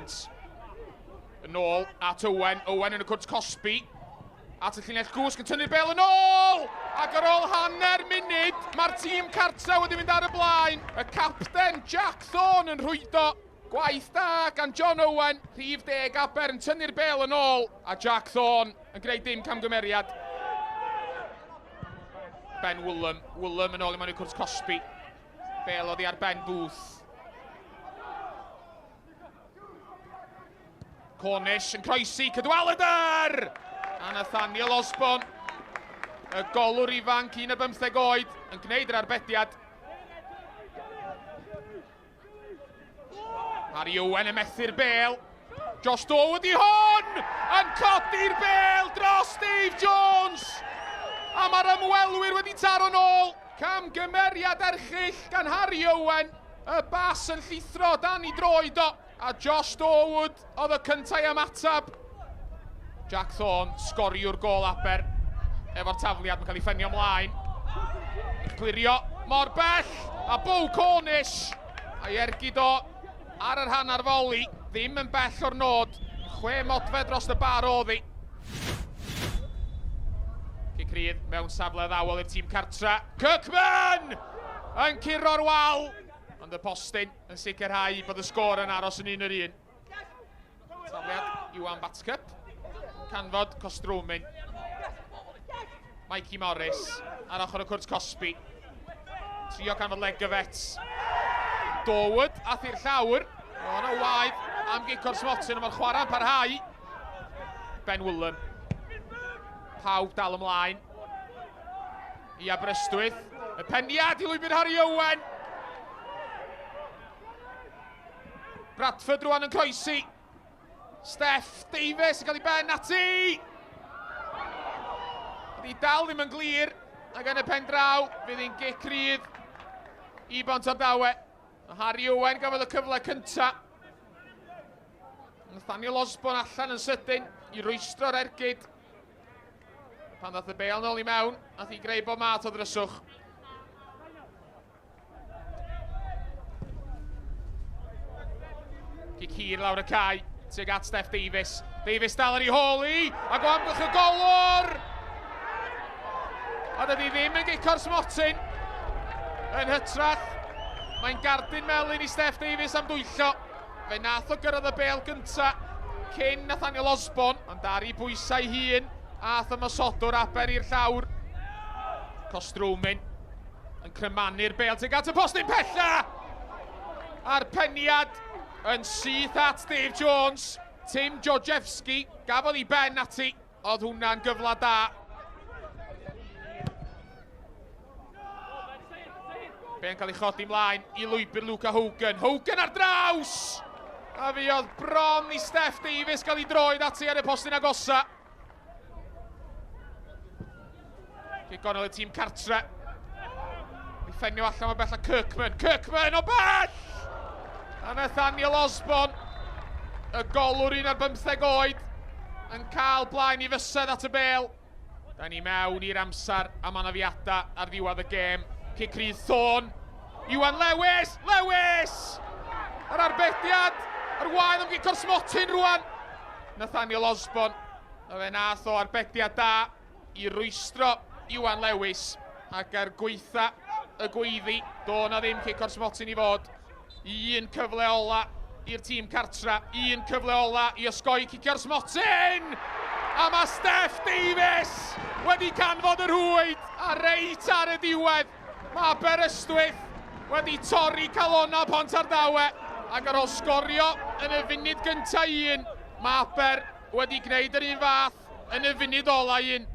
Edwards. Yn ôl at Owen. Owen yn y cwrt Cosby. At y llinell gwsg yn tynnu'r bel yn ôl! Ac ar ôl hanner munud, mae'r tîm cartra wedi mynd ar y blaen. Y capten Jack Thorne yn rhwydo. Gwaith da gan John Owen. Rhif 10 Aber yn tynnu'r bel yn ôl. A Jack Thorne yn gwneud dim camgymeriad. Ben Woolham. Woolham yn ôl i mewn i'r cwrs Cosby. Bel oddi ar Ben Booth. Cornish yn croesi, Cadwaladr! A Nathaniel Osborne, y golwr ifanc 15 oed, yn gwneud yr arbediad. Harry Owen yn methu'r bel. Josh Dow wedi hon! Yn codi'r bel dros Dave Jones! A mae'r ymwelwyr wedi taro nôl. Camgymeriad erchyll gan Harry Owen. Y bas yn llithro dan I droed o. A Josh Dawood oedd y cyntaf ymatab. Jack Thorne, sgoriwr gol Aber. Efo'r tafliad, mae'n cael ei ffenio ymlaen. Clirio, mor bell. A Beau Cornish. A'i ergyd o ar yr hanner foli. Ddim yn bell o'r nod. 6 modfedd dros y bar oedd hi. Cycridd mewn safle ddawol i'r tîm cartra. Cwpan! Yn curo'r wal. Ond y postyn yn sicrhau bod y sgôr yn aros yn 1-1. Tafliad Iwan Batcup. Canfod Costrwmyn. Mikey Morris ar ochr y cwrt Cosby. Trio canfod Legofets. Dawood ath i'r llawr. O na waith am gicor Smotin, ond mae'r chwarae'n parhau. Ben Woolham. Pawb dal ymlaen. I Aberystwyth. Y peniad I lwybr Harry Owen. Bradford rwan yn croesi. Steph Davies yn cael ei ben ati. Di dal ddim yn glir. Ac yn y pen draw, fydd hi'n gic rydd I Pontardawe. Harry Owen gafodd y cyfle cynta. Nathaniel Osborne allan yn sydyn I rwystro'r ergyd. Pan ddath y bel nôl I mewn, nath I greu bob mat o ddryswch. Gic hir lawr y cae, tuag at Steph Davies. Davies dal ar ei holi, ac o amgylch y golwr! A dydi ddim yn gicor Smotin. Yn hytrach, mae'n gardyn melyn I Steph Davies am dwyllo. Fe nath o gyrraedd y bel gynta, cyn Nathaniel Osborne, ond ar ei bwysau hun, ath ymysodwr Aber i'r llawr. Costrwmyn yn crymanu'r bel tuag at y postyn pella! A'r peniad yn syth at Dave Jones. Tim Georgievski gafodd I ben ati. Oedd hwnna'n gyfla da. Ben cael ei chodi ymlaen I lwybr Luca Hogan. Hogan ar draws! A fi oedd bron I Steph Davies cael ei droed ati ar y postyn agosa. Gigonol y tîm cartre. I ffenio allan o bell a Cwpan. Cwpan o bell! A Nathaniel Osborne, y golwr 15 oed, yn cael blaen I fysedd at y bel. Da ni mewn i'r amser am anafiadau ar ddiwedd y gêm. Cycridd Thorne. Iwan Lewis! Lewis! Yr arbediad. Yr waedd am gicor Smotin rwan. Nathaniel Osborne. A fe nath o arbediad da I rwystro Iwan Lewis. Ac ar gweitha y gweiddi, do na ddim gicor Smotin I fod. Un cyfle ola i'r tîm cartra. Un cyfle ola I osgoi cicio'r Smotin! A mae Steph Davies wedi canfod yr hwyd. A reit ar y diwedd, mae Aberystwyth wedi torri calonna Pontardawe. Ac ar ôl sgorio yn y funud gynta 1, mae Aber wedi gwneud yr un fath yn y funud ola 1.